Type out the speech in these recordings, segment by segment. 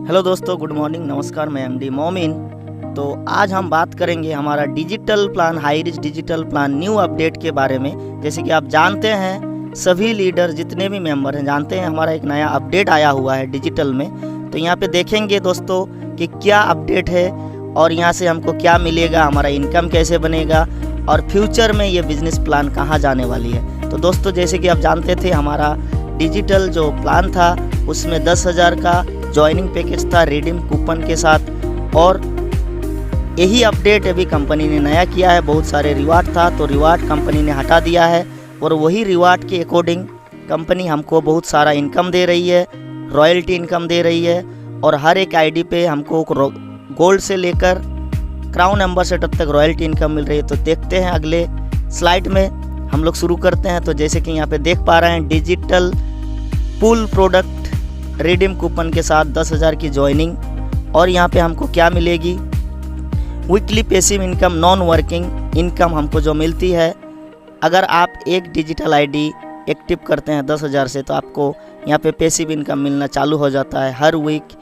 Hello दोस्तों, good morning, नमस्कार। मैं एमडी मोमिन। तो आज हम बात करेंगे हमारा digital plan, high rich digital plan new update के बारे में। जैसे कि आप जानते हैं, सभी लीडर जितने भी मेंबर हैं जानते हैं हमारा एक नया अपडेट आया हुआ है डिजिटल में। तो यहाँ पे देखेंगे दोस्तों कि क्या अपडेट है और यहाँ से हमको क्या मिलेगा, हमारा इनकम कैसे बनेगा और फ्यूचर में ये बिजनेस प्लान कहाँ जाने वाली है। तो दोस्तों जैसे कि आप जानते थे, हमारा डिजिटल जो प्लान था उसमें 10,000 का ज्वाइनिंग पैकेज था रिडीम कूपन के साथ। और यही अपडेट अभी कंपनी ने नया किया है। बहुत सारे रिवार्ड था तो रिवार्ड कंपनी ने हटा दिया है और वही रिवार्ड के अकॉर्डिंग कंपनी हमको बहुत सारा इनकम दे रही है, रॉयल्टी इनकम दे रही है। और हर एक आईडी पे हमको गोल्ड से लेकर क्राउन एम्बेसडर तक रॉयल्टी इनकम मिल रही है। तो देखते हैं अगले स्लाइड में हम लोग शुरू करते हैं। तो जैसे कि यहाँ पे देख पा रहे हैं, digital pool product redeem coupon के साथ 10,000 की ज्वाइनिंग। और यहाँ पे हमको क्या मिलेगी, weekly passive income, non working income हमको जो मिलती है। अगर आप एक डिजिटल आईडी एक्टिव करते हैं 10,000 से तो आपको यहाँ पे पैसिव इनकम मिलना चालू हो जाता है हर वीक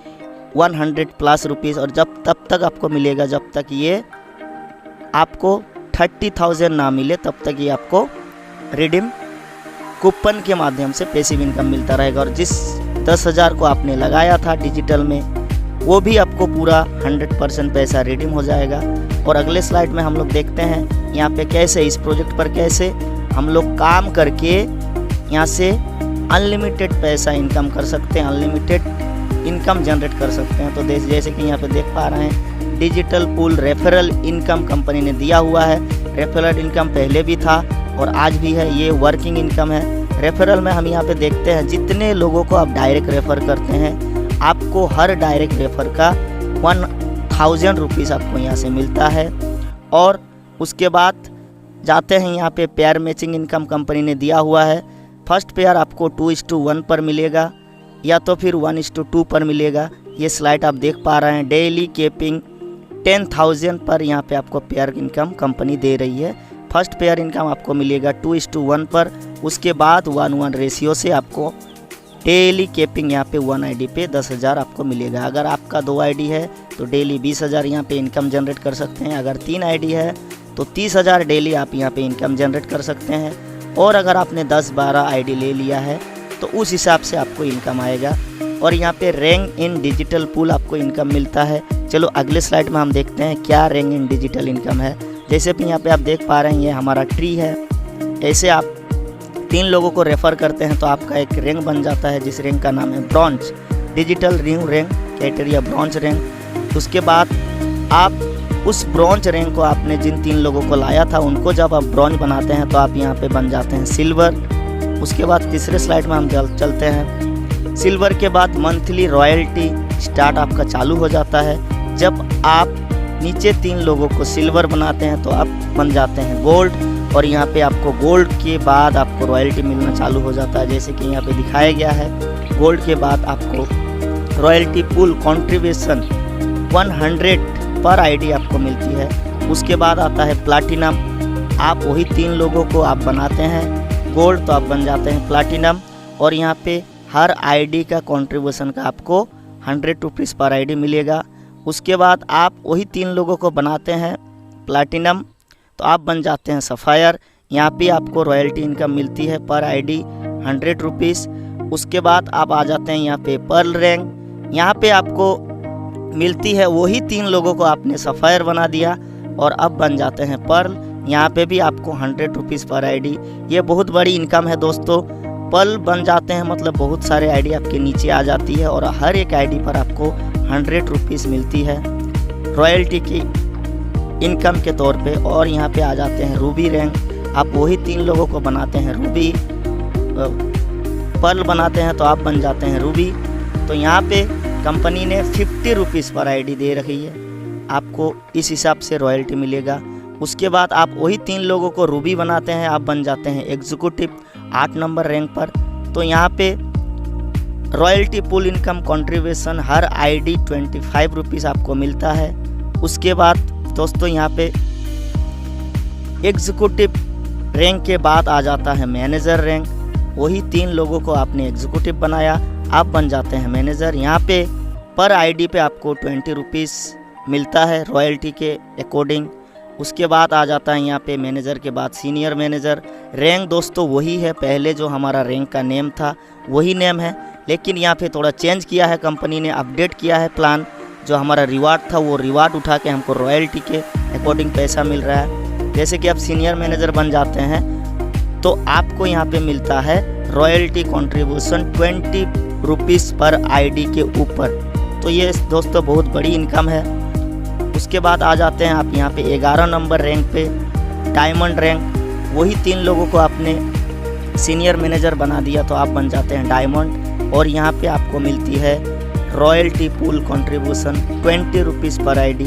100+ रुपीज़। और तब तक आपको मिलेगा जब तक ये आपको 30,000 ना मिले, तब तक ये आपको रिडीम कूपन के माध्यम से पैसिव इनकम मिलता रहेगा। और जिस 10,000 को आपने लगाया था डिजिटल में, वो भी आपको पूरा 100% पैसा रिडीम हो जाएगा। और अगले स्लाइड में हम लोग देखते हैं यहाँ पे कैसे इस प्रोजेक्ट पर कैसे हम लोग काम करके यहाँ से अनलिमिटेड पैसा इनकम कर सकते हैं, अनलिमिटेड इनकम जनरेट कर सकते हैं। तो जैसे कि यहाँ पे देख पा रहे हैं, digital pool referral income company ने दिया हुआ है। रेफरल इनकम पहले भी था और आज भी है, ये वर्किंग इनकम है। रेफरल में हम यहाँ पे देखते हैं जितने लोगों को आप डायरेक्ट रेफ़र करते हैं, आपको हर डायरेक्ट रेफ़र का 1,000 रुपीज़ आपको यहाँ से मिलता है। और उसके बाद जाते हैं यहाँ पे पेयर मैचिंग इनकम कंपनी ने दिया हुआ है। फर्स्ट पेयर आपको 2:1 पर मिलेगा या तो फिर 1:2 पर मिलेगा। ये स्लाइड आप देख पा रहे हैं। डेली केपिंग 10,000 पर यहाँ पे आपको पेयर इनकम कंपनी दे रही है। फर्स्ट पेयर इनकम आपको मिलेगा 2:1 पर। उसके बाद 1:1 रेशियो से आपको डेली केपिंग यहाँ पे 1 आईडी पे 10,000 आपको मिलेगा। अगर आपका 2 आईडी है तो डेली 20,000 यहाँ पे इनकम जनरेट कर सकते हैं। अगर 3 आईडी है तो 30,000 डेली आप यहाँ पे इनकम जनरेट कर सकते हैं। और अगर आपने 10-12 आईडी ले लिया है तो उस हिसाब से आपको इनकम आएगा। और यहाँ पे रैंक इन डिजिटल पूल आपको इनकम मिलता है। चलो अगले स्लाइड में हम देखते हैं क्या रैंक इन डिजिटल इनकम है। जैसे कि यहाँ पे आप देख पा रहे हैं, ये हमारा ट्री है। ऐसे आप 3 लोगों को रेफ़र करते हैं तो आपका एक रैंक बन जाता है, जिस रैंक का नाम है bronze, digital new rank criteria bronze rank. उसके बाद आप उस ब्रॉन्ज रैंक को आपने जिन 3 लोगों को लाया था उनको जब आप ब्रॉन्ज बनाते हैं तो आप यहाँ पे बन जाते हैं सिल्वर। उसके बाद तीसरे स्लाइड में हम चलते हैं। सिल्वर के बाद मंथली रॉयल्टी स्टार्ट आपका चालू हो जाता है। जब आप नीचे 3 लोगों को सिल्वर बनाते हैं तो आप बन जाते हैं गोल्ड। और यहाँ पे आपको गोल्ड के बाद आपको रॉयल्टी मिलना चालू हो जाता है। जैसे कि यहाँ पे दिखाया गया है, गोल्ड के बाद आपको रॉयल्टी पूल कंट्रीब्यूशन 100 पर आईडी आपको मिलती है। उसके बाद आता है प्लाटिनम। आप वही 3 लोगों को आप बनाते हैं गोल्ड तो आप बन जाते हैं प्लाटिनम। और यहाँ पे हर आईडी का कंट्रीब्यूशन का आपको 100 रुपीज़ पर आईडी मिलेगा। उसके बाद आप वही 3 लोगों को बनाते हैं प्लैटिनम तो आप बन जाते हैं सफ़ायर। यहाँ पे आपको रॉयल्टी इनकम मिलती है पर आईडी 100 रुपीज़। उसके बाद आप आ जाते हैं यहाँ पे पर्ल रैंक। यहाँ पे आपको मिलती है वही 3 लोगों को आपने सफ़ायर बना दिया और अब बन जाते हैं पर्ल। यहाँ पे भी आपको 100 रुपीज़ पर आईडी। ये बहुत बड़ी इनकम है दोस्तों। पर्ल बन जाते हैं मतलब बहुत सारे आईडी आपके नीचे आ जाती है और हर एक आईडी पर आपको 100 रुपीज़ मिलती है रॉयल्टी की इनकम के तौर पे। और यहाँ पे आ जाते हैं रूबी रैंक। आप वही 3 लोगों को बनाते हैं रूबी, पर्ल बनाते हैं तो आप बन जाते हैं रूबी। तो यहाँ पे कंपनी ने 50 रुपीज़ पर आईडी दे रखी है, आपको इस हिसाब से रॉयल्टी मिलेगा। उसके बाद आप वही 3 लोगों को रूबी बनाते हैं, आप बन जाते हैं एग्जीक्यूटिव 8 नंबर रैंक पर। तो यहाँ पे रॉयल्टी पूल इनकम कंट्रीब्यूशन हर आईडी 25 रुपीज़ आपको मिलता है। उसके बाद दोस्तों यहाँ पे एग्जीक्यूटिव रैंक के बाद आ जाता है मैनेजर रैंक। वही 3 लोगों को आपने एग्जीक्यूटिव बनाया, आप बन जाते हैं मैनेजर। यहाँ पे पर आईडी पे आपको 20 रुपीज़ मिलता है रॉयल्टी के अकॉर्डिंग। उसके बाद आ जाता है यहाँ पे मैनेजर के बाद सीनियर मैनेजर। रैंक दोस्तों वही है, पहले जो हमारा रैंक का नेम था वही नेम है, लेकिन यहाँ पे थोड़ा चेंज किया है, कंपनी ने अपडेट किया है प्लान। जो हमारा रिवार्ड था वो रिवार्ड उठा के हमको रॉयल्टी के अकॉर्डिंग पैसा मिल रहा है। जैसे कि आप सीनियर मैनेजर बन जाते हैं तो आपको यहाँ पे मिलता है रॉयल्टी कंट्रीब्यूशन 20 रुपीज़ पर आईडी के ऊपर। तो ये दोस्तों बहुत बड़ी इनकम है। उसके बाद आ जाते हैं आप यहाँ पे 11 नंबर रैंक पे, डायमंड रैंक। वही 3 लोगों को आपने सीनियर मैनेजर बना दिया तो आप बन जाते हैं डायमंड, और यहाँ पे आपको मिलती है रॉयल्टी पूल कंट्रीब्यूशन 20 रुपीज़ पर आईडी।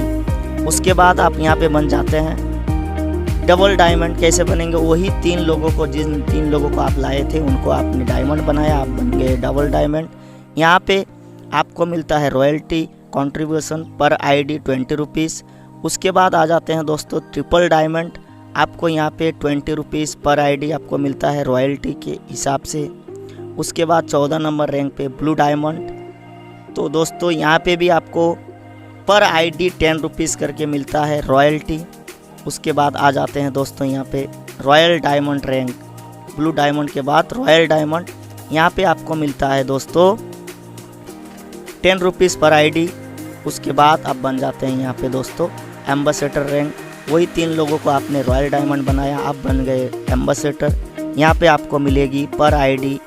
उसके बाद आप यहाँ पे बन जाते हैं डबल डायमंड। कैसे बनेंगे? वही 3 लोगों को, जिन 3 लोगों को आप लाए थे उनको आपने डायमंड बनाया, आप बन गए डबल डायमंड। यहाँ पे आपको मिलता है रॉयल्टी कंट्रीब्यूशन पर आईडी 20 रुपीज़। उसके बाद आ जाते हैं दोस्तों ट्रिपल डायमंड। आपको यहाँ पे 20 रुपीज़ पर आईडी आपको मिलता है रॉयल्टी के हिसाब से। उसके बाद 14 नंबर रैंक पे ब्लू डायमंड। तो दोस्तों यहाँ पे भी आपको पर आईडी 10 रुपीज़ करके मिलता है रॉयल्टी। उसके बाद आ जाते हैं दोस्तों यहाँ पे royal diamond rank. Blue diamond के बाद रॉयल डायमंड, यहाँ पे आपको मिलता है दोस्तों 10 रुपीज़ पर आईडी। उसके बाद आप बन जाते हैं यहाँ पे दोस्तों एम्बेसडर रैंक। वही 3 लोगों को आपने रॉयल डायमंड बनाया, आप बन गए एम्बेसडर। यहाँ पे आपको मिलेगी पर आईडी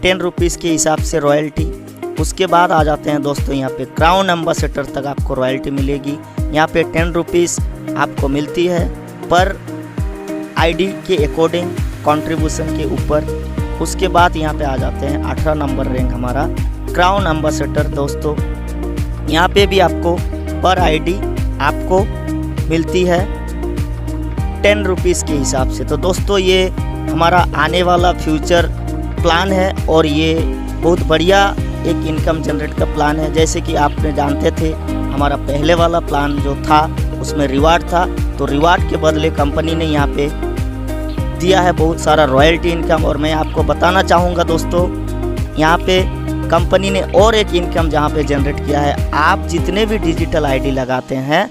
10 रुपीज़ के हिसाब से रॉयल्टी। उसके बाद आ जाते हैं दोस्तों यहाँ पे क्राउन एम्बेसडर तक आपको रॉयल्टी मिलेगी। यहाँ पे 10 रुपीज़ आपको मिलती है पर आईडी के अकॉर्डिंग कंट्रीब्यूशन के ऊपर। उसके बाद यहाँ पे आ जाते हैं 18 नंबर रैंक हमारा क्राउन एम्बेसडर दोस्तों। यहाँ पे भी आपको पर आईडी आपको मिलती है 10 रुपीज़ के हिसाब से। तो दोस्तों ये हमारा आने वाला फ्यूचर प्लान है और ये बहुत बढ़िया एक इनकम जनरेट का प्लान है। जैसे कि आपने जानते थे हमारा पहले वाला प्लान जो था उसमें रिवार्ड था, तो रिवार्ड के बदले कंपनी ने यहाँ पे दिया है बहुत सारा रॉयल्टी इनकम। और मैं आपको बताना चाहूँगा दोस्तों, यहाँ पे कंपनी ने और एक इनकम जहाँ पे जनरेट किया है। आप जितने भी डिजिटल आईडी लगाते हैं,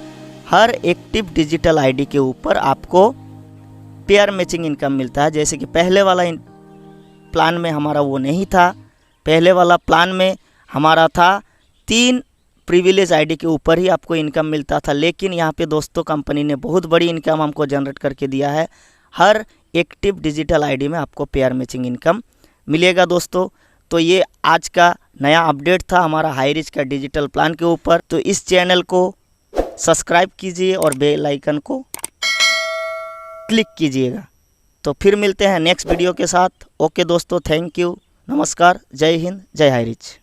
हर एक्टिव डिजिटल आईडी के ऊपर आपको पेयर मैचिंग इनकम मिलता है। जैसे कि पहले वाला प्लान में हमारा वो नहीं था। पहले वाला प्लान में हमारा था 3 प्रिविलेज आईडी के ऊपर ही आपको इनकम मिलता था, लेकिन यहाँ पे दोस्तों कंपनी ने बहुत बड़ी इनकम हमको जनरेट करके दिया है। हर एक्टिव डिजिटल आईडी में आपको पेयर मैचिंग इनकम मिलेगा दोस्तों। तो ये आज का नया अपडेट था हमारा हाईरिच का डिजिटल प्लान के ऊपर। तो इस चैनल को सब्सक्राइब कीजिए और बेल आइकन को क्लिक कीजिएगा। तो फिर मिलते हैं नेक्स्ट वीडियो के साथ। ओके दोस्तों, थैंक यू, नमस्कार, जय हिंद, जय हाईरिच।